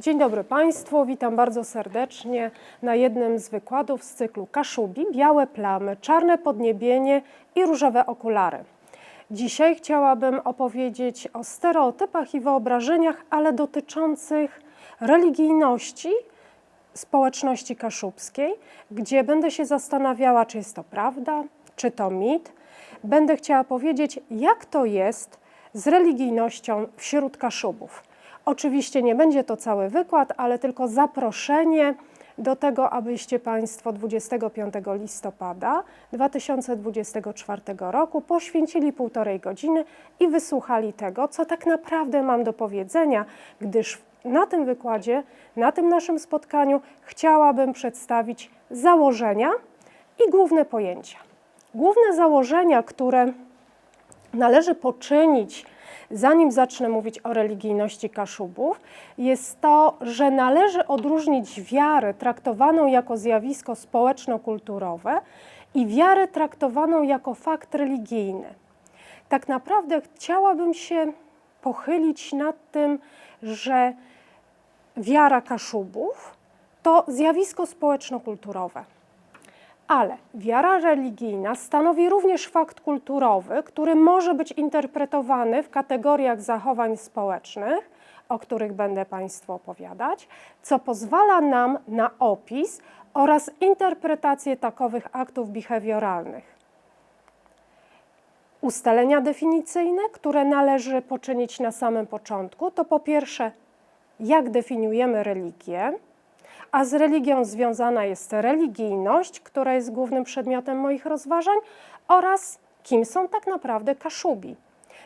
Dzień dobry Państwu, witam bardzo serdecznie na jednym z wykładów z cyklu Kaszubi, białe plamy, czarne podniebienie i różowe okulary. Dzisiaj chciałabym opowiedzieć o stereotypach i wyobrażeniach, ale dotyczących religijności społeczności kaszubskiej, gdzie będę się zastanawiała, czy jest to prawda, czy to mit. Będę chciała powiedzieć, jak to jest z religijnością wśród Kaszubów. Oczywiście nie będzie to cały wykład, ale tylko zaproszenie do tego, abyście Państwo 25 listopada 2024 roku poświęcili 1,5 godziny i wysłuchali tego, co tak naprawdę mam do powiedzenia, gdyż na tym wykładzie, na tym naszym spotkaniu chciałabym przedstawić założenia i główne pojęcia. Główne założenia, które należy poczynić, zanim zacznę mówić o religijności Kaszubów, jest to, że należy odróżnić wiarę traktowaną jako zjawisko społeczno-kulturowe i wiarę traktowaną jako fakt religijny. Tak naprawdę chciałabym się pochylić nad tym, że wiara Kaszubów to zjawisko społeczno-kulturowe. Ale wiara religijna stanowi również fakt kulturowy, który może być interpretowany w kategoriach zachowań społecznych, o których będę Państwu opowiadać, co pozwala nam na opis oraz interpretację takowych aktów behawioralnych. Ustalenia definicyjne, które należy poczynić na samym początku, to po pierwsze, jak definiujemy religię, a z religią związana jest religijność, która jest głównym przedmiotem moich rozważań, oraz kim są tak naprawdę Kaszubi.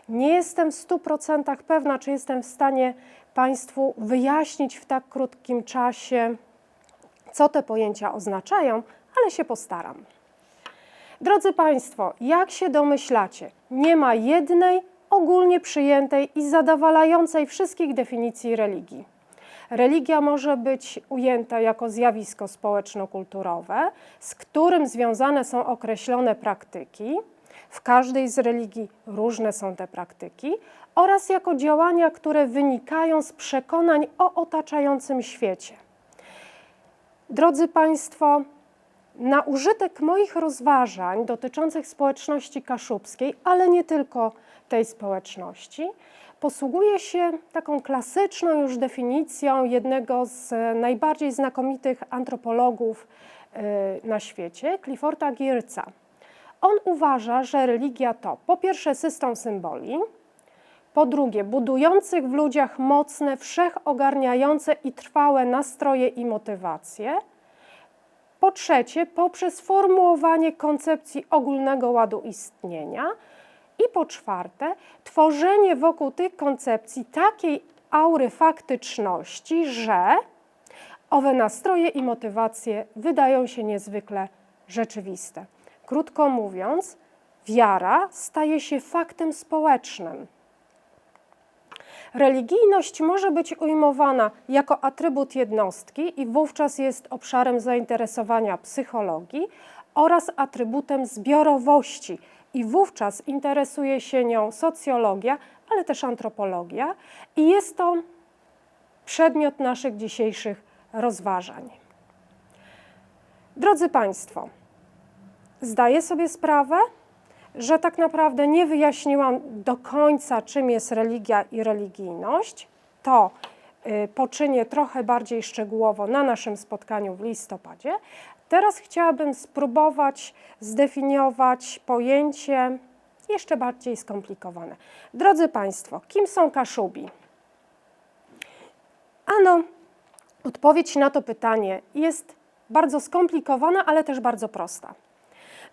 Nie jestem w 100% pewna, czy jestem w stanie Państwu wyjaśnić w tak krótkim czasie, co te pojęcia oznaczają, ale się postaram. Drodzy Państwo, jak się domyślacie, nie ma jednej ogólnie przyjętej i zadowalającej wszystkich definicji religii. Religia może być ujęta jako zjawisko społeczno-kulturowe, z którym związane są określone praktyki. W każdej z religii różne są te praktyki, oraz jako działania, które wynikają z przekonań o otaczającym świecie. Drodzy Państwo, na użytek moich rozważań dotyczących społeczności kaszubskiej, ale nie tylko tej społeczności, posługuję się taką klasyczną już definicją jednego z najbardziej znakomitych antropologów na świecie, Clifforda Geertza. On uważa, że religia to po pierwsze system symboli, po drugie budujących w ludziach mocne, wszechogarniające i trwałe nastroje i motywacje, po trzecie poprzez formułowanie koncepcji ogólnego ładu istnienia, i po czwarte, tworzenie wokół tych koncepcji takiej aury faktyczności, że owe nastroje i motywacje wydają się niezwykle rzeczywiste. Krótko mówiąc, wiara staje się faktem społecznym. Religijność może być ujmowana jako atrybut jednostki i wówczas jest obszarem zainteresowania psychologii oraz atrybutem zbiorowości, i wówczas interesuje się nią socjologia, ale też antropologia i jest to przedmiot naszych dzisiejszych rozważań. Drodzy Państwo, zdaję sobie sprawę, że tak naprawdę nie wyjaśniłam do końca, czym jest religia i religijność. To poczynię trochę bardziej szczegółowo na naszym spotkaniu w listopadzie. Teraz chciałabym spróbować zdefiniować pojęcie jeszcze bardziej skomplikowane. Drodzy Państwo, kim są Kaszubi? Ano, odpowiedź na to pytanie jest bardzo skomplikowana, ale też bardzo prosta.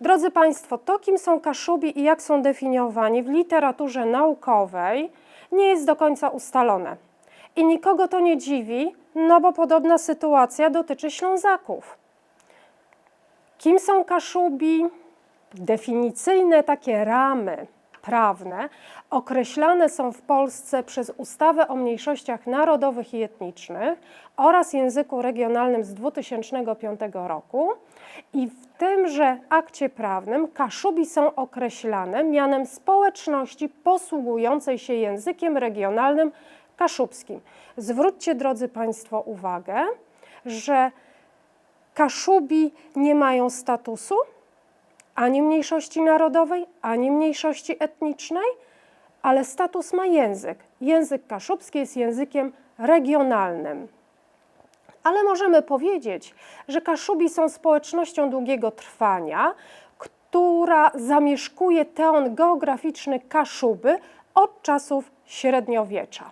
Drodzy Państwo, to kim są Kaszubi i jak są definiowani w literaturze naukowej nie jest do końca ustalone. I nikogo to nie dziwi, no bo podobna sytuacja dotyczy Ślązaków. Kim są Kaszubi? Definicyjne takie ramy prawne określane są w Polsce przez ustawę o mniejszościach narodowych i etnicznych oraz języku regionalnym z 2005 roku i w tymże akcie prawnym Kaszubi są określane mianem społeczności posługującej się językiem regionalnym kaszubskim. Zwróćcie, drodzy Państwo, uwagę, że Kaszubi nie mają statusu ani mniejszości narodowej, ani mniejszości etnicznej, ale status ma język. Język kaszubski jest językiem regionalnym. Ale możemy powiedzieć, że Kaszubi są społecznością długiego trwania, która zamieszkuje teon geograficzny Kaszuby od czasów średniowiecza.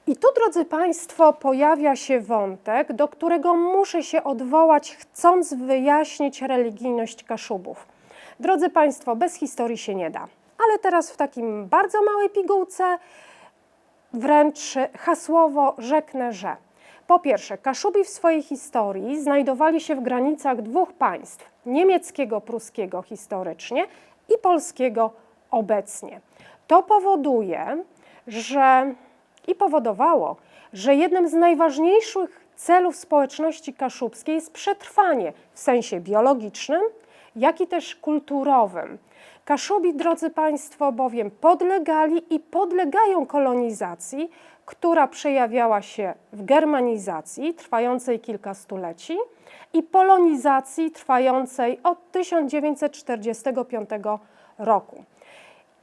I tu, drodzy Państwo, pojawia się wątek, do którego muszę się odwołać, chcąc wyjaśnić religijność Kaszubów. Drodzy Państwo, bez historii się nie da. Ale teraz w takim bardzo małej pigułce, wręcz hasłowo rzeknę, że po pierwsze, Kaszubi w swojej historii znajdowali się w granicach dwóch państw, niemieckiego, pruskiego historycznie i polskiego obecnie. To powodowało, że jednym z najważniejszych celów społeczności kaszubskiej jest przetrwanie w sensie biologicznym, jak i też kulturowym. Kaszubi, drodzy Państwo, bowiem podlegali i podlegają kolonizacji, która przejawiała się w germanizacji trwającej kilka stuleci i polonizacji trwającej od 1945 roku.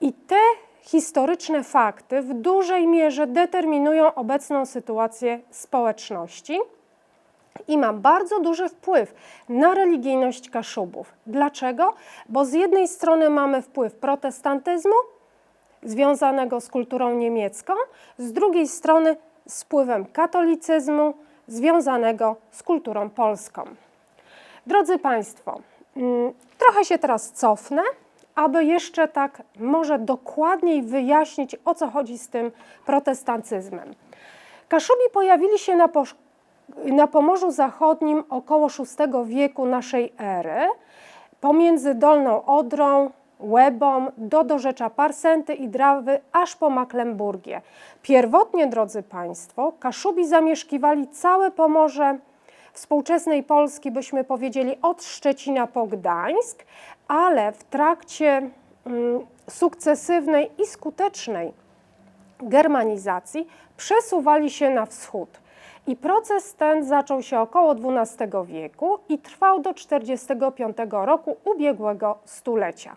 I te historyczne fakty w dużej mierze determinują obecną sytuację społeczności i ma bardzo duży wpływ na religijność Kaszubów. Dlaczego? Bo z jednej strony mamy wpływ protestantyzmu związanego z kulturą niemiecką, z drugiej strony z wpływem katolicyzmu związanego z kulturą polską. Drodzy Państwo, trochę się teraz cofnę, aby jeszcze tak może dokładniej wyjaśnić, o co chodzi z tym protestantyzmem. Kaszubi pojawili się na Pomorzu Zachodnim około VI wieku naszej ery, pomiędzy Dolną Odrą, Łebą, do dorzecza Parsenty i Drawy, aż po Maklemburgię. Pierwotnie, drodzy Państwo, Kaszubi zamieszkiwali całe Pomorze współczesnej Polski, byśmy powiedzieli od Szczecina po Gdańsk, ale w trakcie sukcesywnej i skutecznej germanizacji przesuwali się na wschód. I proces ten zaczął się około XII wieku i trwał do 1945 roku ubiegłego stulecia.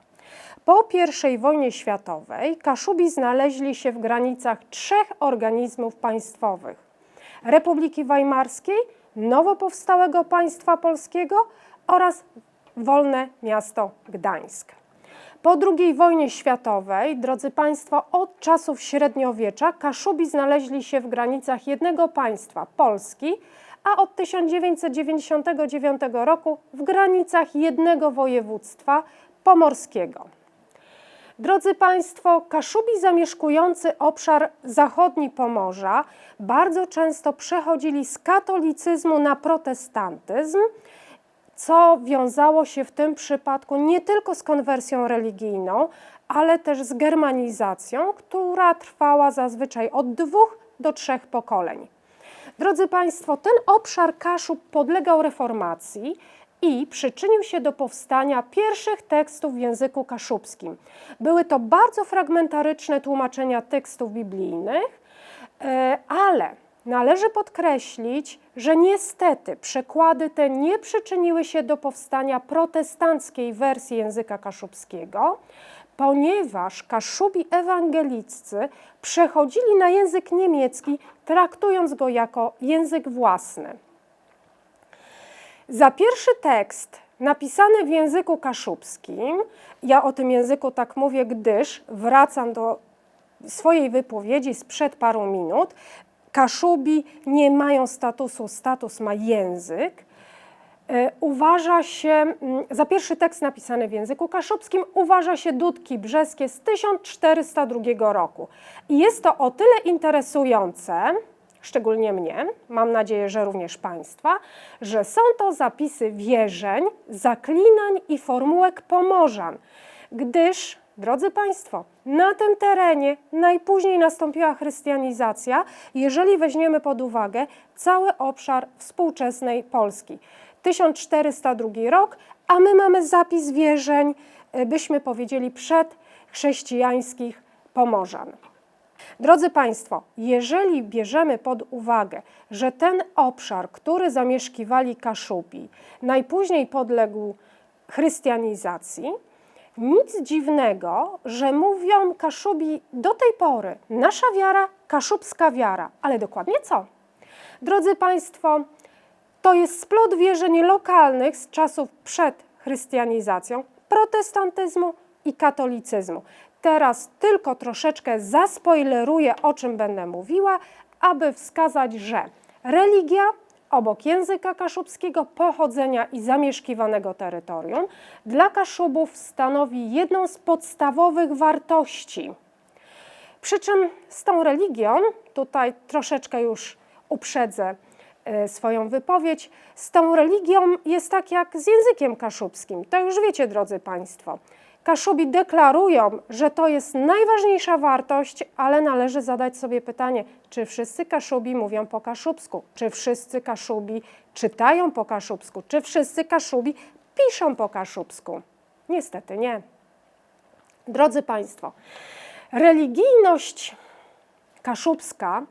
Po I wojnie światowej Kaszubi znaleźli się w granicach trzech organizmów państwowych: Republiki Weimarskiej, nowo powstałego państwa polskiego oraz wolne miasto Gdańsk. Po II wojnie światowej, drodzy Państwo, od czasów średniowiecza Kaszubi znaleźli się w granicach jednego państwa, Polski, a od 1999 roku w granicach jednego województwa pomorskiego. Drodzy Państwo, Kaszubi zamieszkujący obszar zachodni Pomorza bardzo często przechodzili z katolicyzmu na protestantyzm, co wiązało się w tym przypadku nie tylko z konwersją religijną, ale też z germanizacją, która trwała zazwyczaj od 2 do 3 pokoleń. Drodzy Państwo, ten obszar Kaszub podlegał reformacji i przyczynił się do powstania pierwszych tekstów w języku kaszubskim. Były to bardzo fragmentaryczne tłumaczenia tekstów biblijnych, ale należy podkreślić, że niestety przekłady te nie przyczyniły się do powstania protestanckiej wersji języka kaszubskiego, ponieważ Kaszubi ewangeliccy przechodzili na język niemiecki, traktując go jako język własny. Za pierwszy tekst napisany w języku kaszubskim, ja o tym języku tak mówię, gdyż wracam do swojej wypowiedzi sprzed paru minut, Kaszubi nie mają statusu, status ma język. Za pierwszy tekst napisany w języku kaszubskim uważa się Dudki Brzeskie z 1402 roku. I jest to o tyle interesujące, szczególnie mnie, mam nadzieję, że również Państwa, że są to zapisy wierzeń, zaklinań i formułek Pomorzan, gdyż, drodzy Państwo, na tym terenie najpóźniej nastąpiła chrystianizacja, jeżeli weźmiemy pod uwagę cały obszar współczesnej Polski. 1402 rok, a my mamy zapis wierzeń, byśmy powiedzieli, przedchrześcijańskich Pomorzan. Drodzy Państwo, jeżeli bierzemy pod uwagę, że ten obszar, który zamieszkiwali Kaszubi, najpóźniej podległ chrystianizacji, nic dziwnego, że mówią Kaszubi do tej pory, nasza wiara, kaszubska wiara. Ale dokładnie co? Drodzy Państwo, to jest splot wierzeń lokalnych z czasów przed chrystianizacją, protestantyzmu i katolicyzmu. Teraz tylko troszeczkę zaspoileruję, o czym będę mówiła, aby wskazać, że religia obok języka kaszubskiego, pochodzenia i zamieszkiwanego terytorium dla Kaszubów stanowi jedną z podstawowych wartości. Przy czym z tą religią, tutaj troszeczkę już uprzedzę swoją wypowiedź, z tą religią jest tak jak z językiem kaszubskim. To już wiecie, drodzy Państwo. Kaszubi deklarują, że to jest najważniejsza wartość, ale należy zadać sobie pytanie, czy wszyscy Kaszubi mówią po kaszubsku, czy wszyscy Kaszubi czytają po kaszubsku, czy wszyscy Kaszubi piszą po kaszubsku. Niestety nie. Drodzy Państwo, religijność kaszubska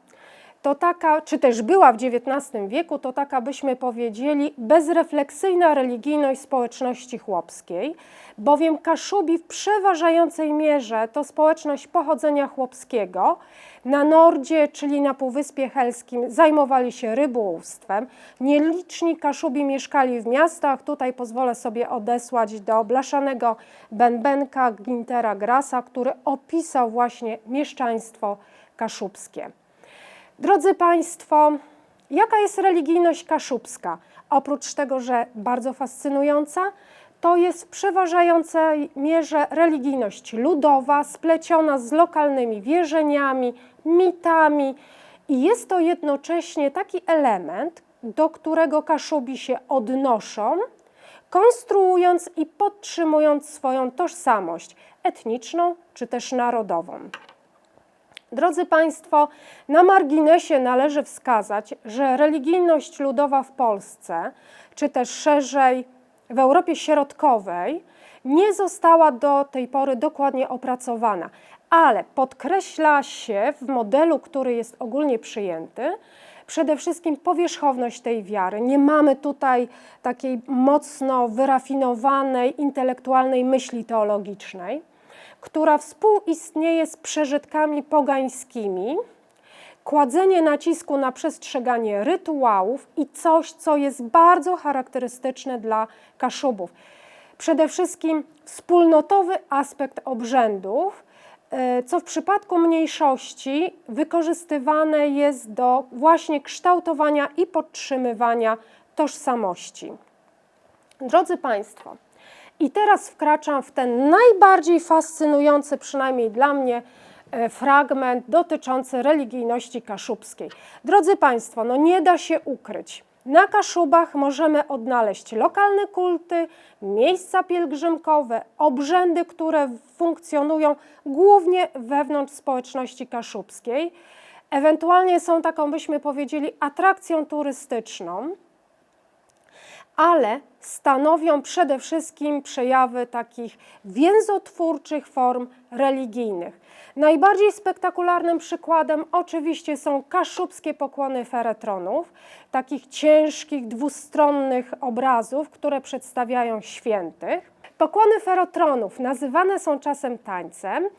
to taka, czy też była w XIX wieku, to taka, byśmy powiedzieli, bezrefleksyjna religijność społeczności chłopskiej, bowiem Kaszubi w przeważającej mierze to społeczność pochodzenia chłopskiego. Na Nordzie, czyli na Półwyspie Helskim, zajmowali się rybołówstwem. Nieliczni Kaszubi mieszkali w miastach. Tutaj pozwolę sobie odesłać do blaszanego bębenka Gintera Grassa, który opisał właśnie mieszczaństwo kaszubskie. Drodzy Państwo, jaka jest religijność kaszubska? Oprócz tego, że bardzo fascynująca, to jest w przeważającej mierze religijność ludowa, spleciona z lokalnymi wierzeniami, mitami i jest to jednocześnie taki element, do którego Kaszubi się odnoszą, konstruując i podtrzymując swoją tożsamość etniczną czy też narodową. Drodzy Państwo, na marginesie należy wskazać, że religijność ludowa w Polsce, czy też szerzej w Europie Środkowej, nie została do tej pory dokładnie opracowana, ale podkreśla się w modelu, który jest ogólnie przyjęty, przede wszystkim powierzchowność tej wiary. Nie mamy tutaj takiej mocno wyrafinowanej, intelektualnej myśli teologicznej, która współistnieje z przeżytkami pogańskimi, kładzenie nacisku na przestrzeganie rytuałów i coś, co jest bardzo charakterystyczne dla Kaszubów. Przede wszystkim wspólnotowy aspekt obrzędów, co w przypadku mniejszości wykorzystywane jest do właśnie kształtowania i podtrzymywania tożsamości. Drodzy Państwo, i teraz wkraczam w ten najbardziej fascynujący, przynajmniej dla mnie, fragment dotyczący religijności kaszubskiej. Drodzy Państwo, no nie da się ukryć. Na Kaszubach możemy odnaleźć lokalne kulty, miejsca pielgrzymkowe, obrzędy, które funkcjonują głównie wewnątrz społeczności kaszubskiej. Ewentualnie są taką, byśmy powiedzieli, atrakcją turystyczną, ale stanowią przede wszystkim przejawy takich więzotwórczych form religijnych. Najbardziej spektakularnym przykładem oczywiście są kaszubskie pokłony feretronów, takich ciężkich, dwustronnych obrazów, które przedstawiają świętych. Pokłony feretronów nazywane są czasem tańcem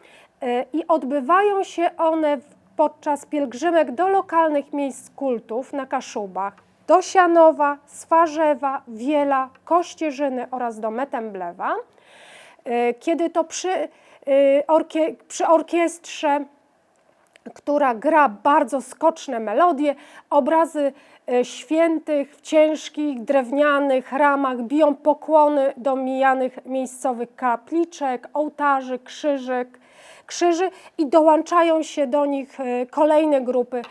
i odbywają się one podczas pielgrzymek do lokalnych miejsc kultów na Kaszubach, do Sianowa, Swarzewa, Wiela, Kościerzyny oraz do Metemblewa, kiedy to przy orkiestrze, która gra bardzo skoczne melodie, obrazy świętych w ciężkich, drewnianych ramach biją pokłony do mijanych miejscowych kapliczek, ołtarzy, krzyży i dołączają się do nich kolejne grupy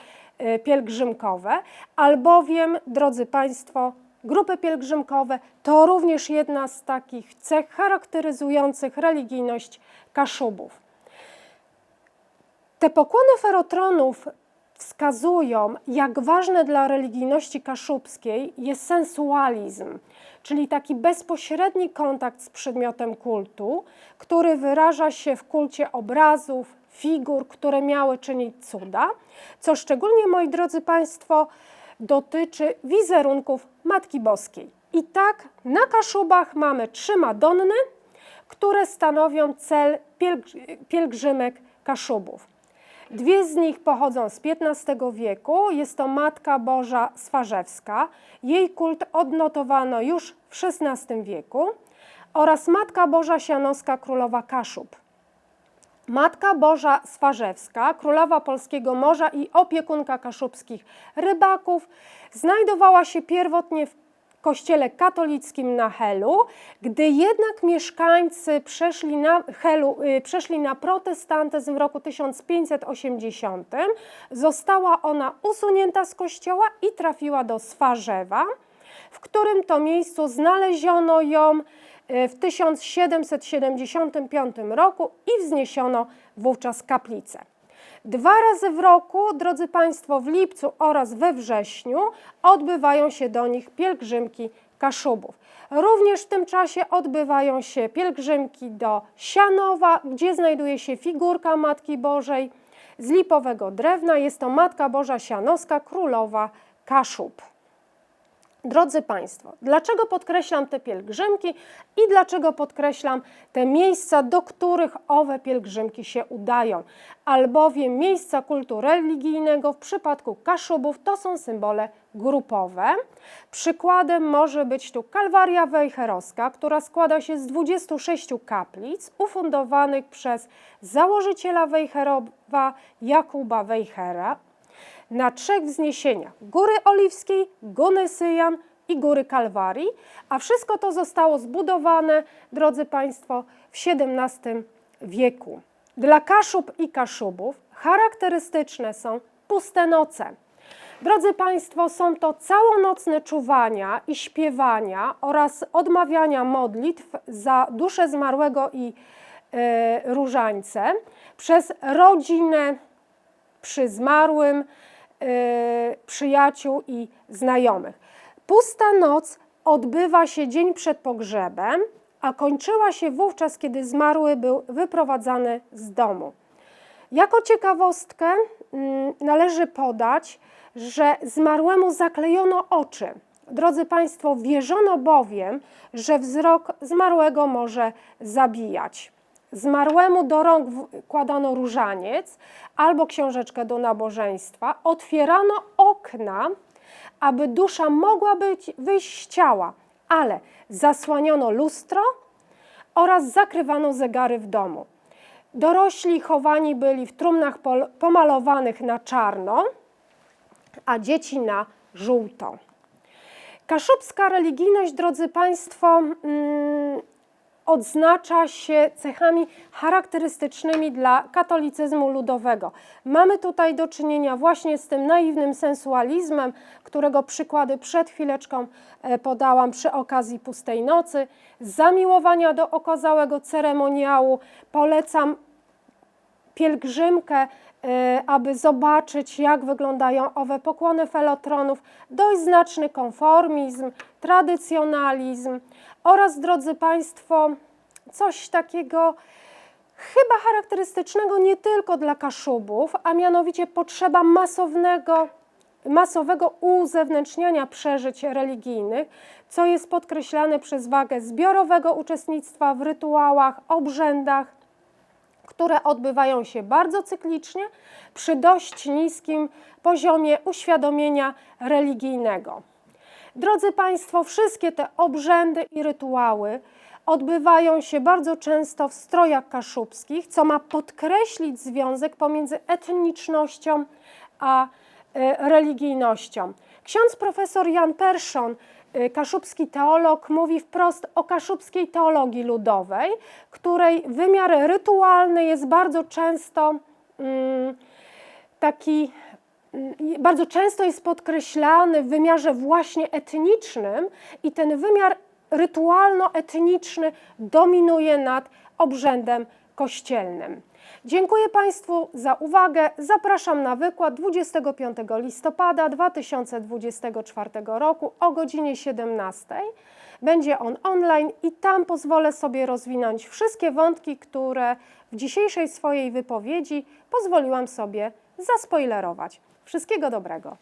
pielgrzymkowe, albowiem, drodzy Państwo, grupy pielgrzymkowe to również jedna z takich cech charakteryzujących religijność Kaszubów. Te pokłony ferotronów wskazują, jak ważny dla religijności kaszubskiej jest sensualizm, czyli taki bezpośredni kontakt z przedmiotem kultu, który wyraża się w kulcie obrazów, figur, które miały czynić cuda, co szczególnie, moi drodzy Państwo, dotyczy wizerunków Matki Boskiej. I tak na Kaszubach mamy 3 Madonny, które stanowią cel pielgrzymek Kaszubów. 2 z nich pochodzą z XV wieku. Jest to Matka Boża Swarzewska. Jej kult odnotowano już w XVI wieku. Oraz Matka Boża Sianowska, królowa Kaszub. Matka Boża Swarzewska, królowa polskiego morza i opiekunka kaszubskich rybaków, znajdowała się pierwotnie w kościele katolickim na Helu. Gdy jednak mieszkańcy przeszli na protestantyzm w roku 1580, została ona usunięta z kościoła i trafiła do Swarzewa, w którym to miejscu znaleziono ją w 1775 roku i wzniesiono wówczas kaplicę. 2 razy w roku, drodzy Państwo, w lipcu oraz we wrześniu odbywają się do nich pielgrzymki Kaszubów. Również w tym czasie odbywają się pielgrzymki do Sianowa, gdzie znajduje się figurka Matki Bożej z lipowego drewna. Jest to Matka Boża Sianowska, królowa Kaszub. Drodzy Państwo, dlaczego podkreślam te pielgrzymki i dlaczego podkreślam te miejsca, do których owe pielgrzymki się udają? Albowiem miejsca kultu religijnego w przypadku Kaszubów to są symbole grupowe. Przykładem może być tu Kalwaria Wejherowska, która składa się z 26 kaplic ufundowanych przez założyciela Wejherowa Jakuba Wejhera na 3 wzniesieniach: Góry Oliwskiej, Góry Syjan i Góry Kalwarii, a wszystko to zostało zbudowane, drodzy Państwo, w XVII wieku. Dla Kaszub i Kaszubów charakterystyczne są puste noce. Drodzy Państwo, są to całonocne czuwania i śpiewania oraz odmawiania modlitw za duszę zmarłego i różańce przez rodzinę przy zmarłym, przyjaciół i znajomych. Pusta noc odbywa się dzień przed pogrzebem, a kończyła się wówczas, kiedy zmarły był wyprowadzany z domu. Jako ciekawostkę należy podać, że zmarłemu zaklejono oczy. Drodzy Państwo, wierzono bowiem, że wzrok zmarłego może zabijać. Zmarłemu do rąk kładano różaniec albo książeczkę do nabożeństwa, otwierano okna, aby dusza mogła wyjść z ciała, ale zasłaniano lustro oraz zakrywano zegary w domu. Dorośli chowani byli w trumnach pomalowanych na czarno, a dzieci na żółto. Kaszubska religijność, drodzy Państwo, odznacza się cechami charakterystycznymi dla katolicyzmu ludowego. Mamy tutaj do czynienia właśnie z tym naiwnym sensualizmem, którego przykłady przed chwileczką podałam przy okazji Pustej Nocy. Z zamiłowania do okazałego ceremoniału polecam pielgrzymkę, aby zobaczyć, jak wyglądają owe pokłony felotronów, dość znaczny konformizm, tradycjonalizm oraz, drodzy Państwo, coś takiego chyba charakterystycznego nie tylko dla Kaszubów, a mianowicie potrzeba masowego uzewnętrzniania przeżyć religijnych, co jest podkreślane przez wagę zbiorowego uczestnictwa w rytuałach, obrzędach, które odbywają się bardzo cyklicznie przy dość niskim poziomie uświadomienia religijnego. Drodzy Państwo, wszystkie te obrzędy i rytuały odbywają się bardzo często w strojach kaszubskich, co ma podkreślić związek pomiędzy etnicznością a religijnością. Ksiądz profesor Jan Perszon, kaszubski teolog, mówi wprost o kaszubskiej teologii ludowej, której wymiar rytualny jest bardzo często jest podkreślany w wymiarze właśnie etnicznym i ten wymiar rytualno-etniczny dominuje nad obrzędem kościelnym. Dziękuję Państwu za uwagę. Zapraszam na wykład 25 listopada 2024 roku o godzinie 17. Będzie on online i tam pozwolę sobie rozwinąć wszystkie wątki, które w dzisiejszej swojej wypowiedzi pozwoliłam sobie zaspoilerować. Wszystkiego dobrego.